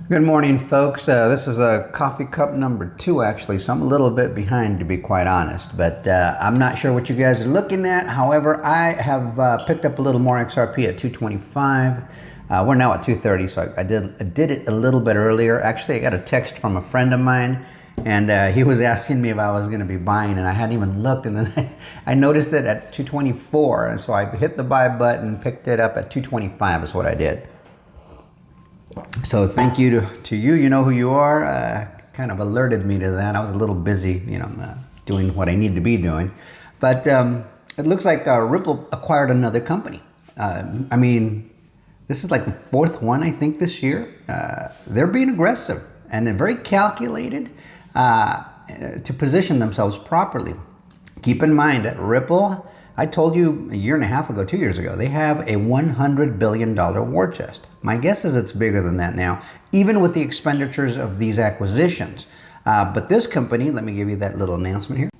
Good morning, folks. This is a coffee cup number 2, actually, so I'm a little bit behind, to be quite honest. But I'm not sure what you guys are looking at. However, I have picked up a little more XRP at 225. We're now at 230, so I did it a little bit earlier. Actually, I got a text from a friend of mine, and he was asking me if I was going to be buying, and I hadn't even looked. And then I noticed it at 224, and so I hit the buy button, picked it up at 225 is what I did. So thank you to you. You know who you are. Kind of alerted me to that. I was a little busy, doing what I need to be doing. But it looks like Ripple acquired another company. This is like the 4th one, I think, this year. They're being aggressive and they're very calculated to position themselves properly. Keep in mind that Ripple, I told you a year and a half ago, 2 years ago, they have a $100 billion war chest. My guess is it's bigger than that now, even with the expenditures of these acquisitions. But this company, let me give you that little announcement here.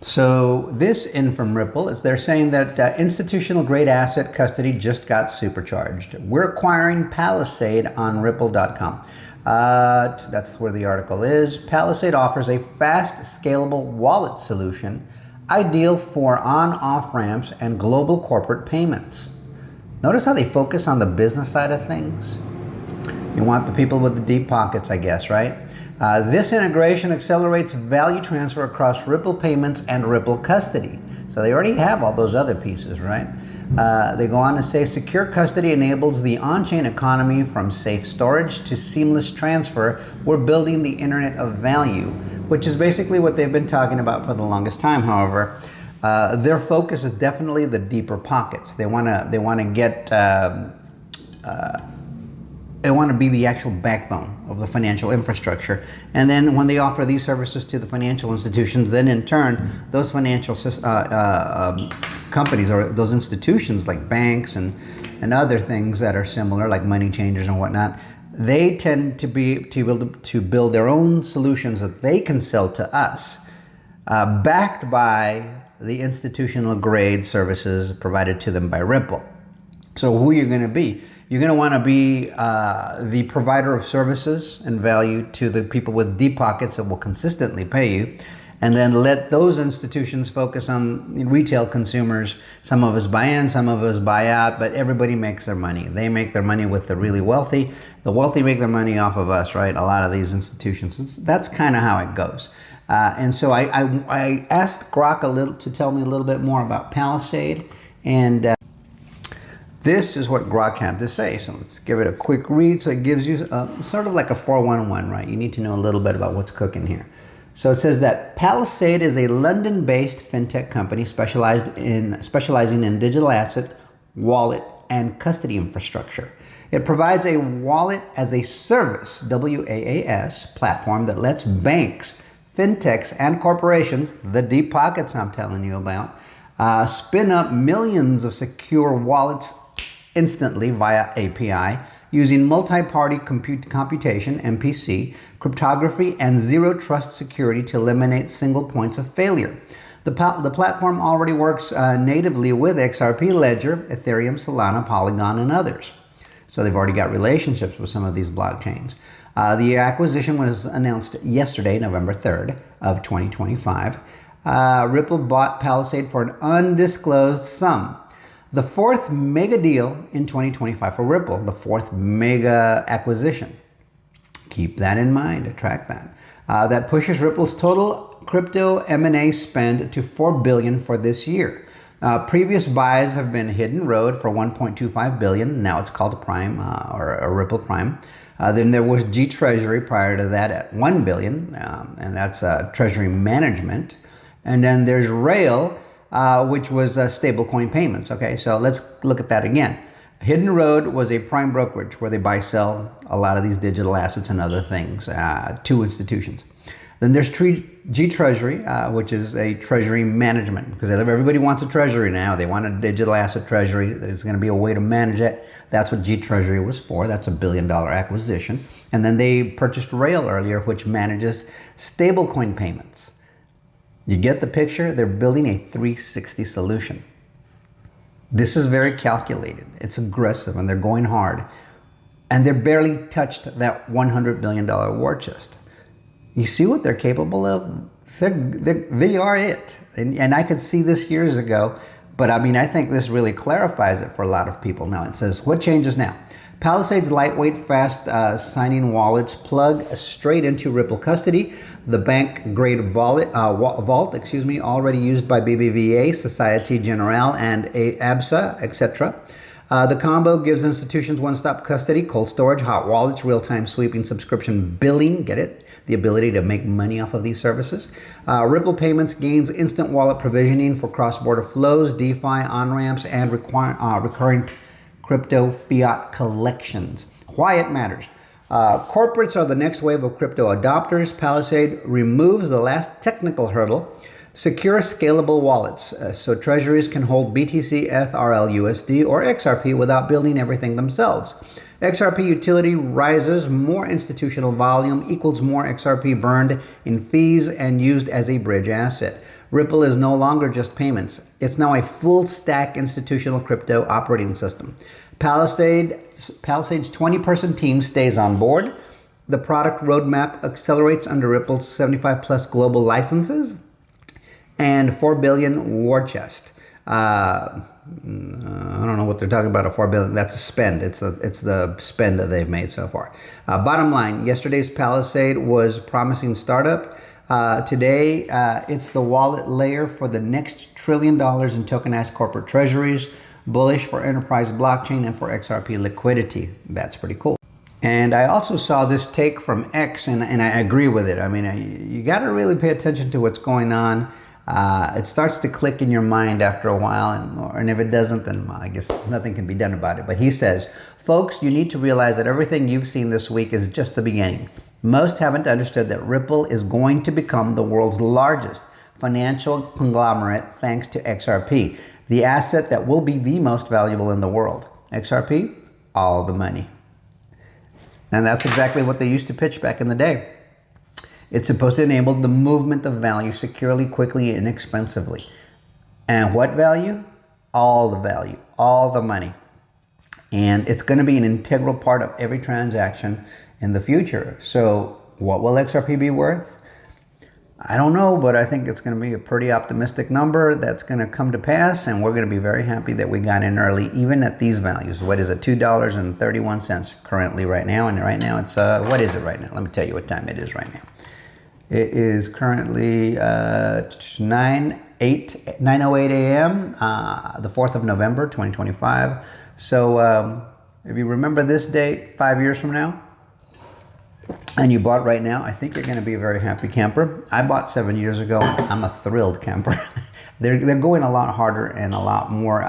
So this in from Ripple is they're saying that institutional grade asset custody just got supercharged. We're acquiring Palisade on Ripple.com. That's where the article is. Palisade offers a fast, scalable wallet solution ideal for on-off ramps and global corporate payments. Notice how they focus on the business side of things? You want the people with the deep pockets, I guess, right? This integration accelerates value transfer across Ripple payments and Ripple custody. So they already have all those other pieces, right? They go on to say secure custody enables the on-chain economy from safe storage to seamless transfer. We're building the internet of value, which is basically what they've been talking about for the longest time. However, their focus is definitely the deeper pockets. They want to get they want to be the actual backbone of the financial infrastructure. And then when they offer these services to the financial institutions, then in turn, those financial companies or those institutions like banks and other things that are similar, like money changers and whatnot, they tend to be able to build their own solutions that they can sell to us, backed by the institutional grade services provided to them by Ripple. So who you're going to be? You're going to want to be the provider of services and value to the people with deep pockets that will consistently pay you, and then let those institutions focus on retail consumers. Some of us buy in, some of us buy out, but everybody makes their money. They make their money with the really wealthy. The wealthy make their money off of us, right? A lot of these institutions. That's kind of how it goes. And so I asked Grok to tell me a little bit more about Palisade, and this is what Grok had to say. So let's give it a quick read. So it gives you sort of like a 411, right? You need to know a little bit about what's cooking here. So it says that Palisade is a London-based fintech company specializing in digital asset, wallet, and custody infrastructure. It provides a wallet as a service, WAAS, platform that lets banks, fintechs, and corporations, the deep pockets I'm telling you about, spin up millions of secure wallets instantly via API using multi-party computation, MPC, cryptography, and zero trust security to eliminate single points of failure. The platform already works natively with XRP, Ledger, Ethereum, Solana, Polygon, and others. So they've already got relationships with some of these blockchains. The acquisition was announced yesterday, November 3rd of 2025. Ripple bought Palisade for an undisclosed sum. The 4th mega deal in 2025 for Ripple, the 4th mega acquisition. Keep that in mind, track that. That pushes Ripple's total crypto M&A spend to $4 billion for this year. Previous buys have been Hidden Road for $1.25 billion. Now it's called Prime or a Ripple Prime. Then there was G Treasury prior to that at $1 billion, and that's Treasury Management. And then there's Rail, which was stablecoin payments. Okay, so let's look at that again. Hidden Road was a prime brokerage where they buy, sell a lot of these digital assets and other things to institutions. Then there's G Treasury, which is a treasury management, because everybody wants a treasury now. They want a digital asset treasury. There's going to be a way to manage it. That's what G Treasury was for. That's $1 billion acquisition. And then they purchased Rail earlier, which manages stablecoin payments. You get the picture? They're building a 360 solution. This is very calculated. It's aggressive, and they're going hard. and they're barely touched that $100 billion war chest. You see what they're capable of? They are it. And I could see this years ago, but I mean, I think this really clarifies it for a lot of people now. It says, what changes now? Palisade's lightweight, fast signing wallets plug straight into Ripple custody. The bank-grade vault, already used by BBVA, Societe Generale, and ABSA, etc. The combo gives institutions one-stop custody, cold storage, hot wallets, real-time sweeping subscription billing, get it? The ability to make money off of these services. Ripple Payments gains instant wallet provisioning for cross-border flows, DeFi, on-ramps, and recurring crypto fiat collections. Why it matters. Corporates are the next wave of crypto adopters. Palisade removes the last technical hurdle. Secure scalable wallets, so treasuries can hold BTC, ETH, USD, or XRP without building everything themselves. XRP utility rises, more institutional volume equals more XRP burned in fees and used as a bridge asset. Ripple is no longer just payments. It's now a full stack institutional crypto operating system. Palisade's 20-person team stays on board. The product roadmap accelerates under Ripple's 75 plus global licenses and 4 billion war chest. I don't know what they're talking about, a 4 billion. That's a spend. It's the spend that they've made so far. Bottom line, yesterday's Palisade was promising startup. Today, it's the wallet layer for the next $1 trillion in tokenized corporate treasuries, bullish for enterprise blockchain and for XRP liquidity. That's pretty cool. And I also saw this take from X, and I agree with it. I mean, you got to really pay attention to what's going on. It starts to click in your mind after a while, and if it doesn't, then I guess nothing can be done about it. But he says, folks, you need to realize that everything you've seen this week is just the beginning. Most haven't understood that Ripple is going to become the world's largest financial conglomerate thanks to XRP, the asset that will be the most valuable in the world. XRP, all the money. And that's exactly what they used to pitch back in the day. It's supposed to enable the movement of value securely, quickly, and inexpensively. And what value? All the value, all the money. And it's going to be an integral part of every transaction in the future. So what will XRP be worth? I don't know, but I think it's going to be a pretty optimistic number that's going to come to pass, and we're going to be very happy that we got in early, even at these values. What is it? $2.31 currently right now, and right now it's, what is it right now? Let me tell you what time it is right now. It is currently 9:08 a.m., the 4th of November, 2025. So if you remember this date 5 years from now, and you bought right now, I think you're going to be a very happy camper. I bought 7 years ago, and I'm a thrilled camper. They're going a lot harder and a lot more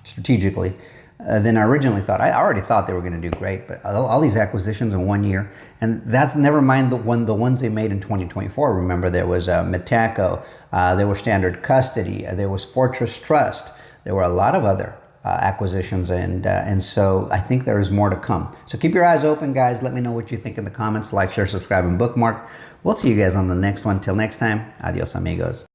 strategically than I originally thought. I already thought they were going to do great, but all these acquisitions in 1 year, and that's never mind the ones they made in 2024. Remember, there was Metaco, there was Standard Custody, there was Fortress Trust, there were a lot of other acquisitions, and so I think there is more to come. So keep your eyes open, guys. Let me know what you think in the comments. Like, share, subscribe, and bookmark. We'll see you guys on the next one. Till next time, adios, amigos.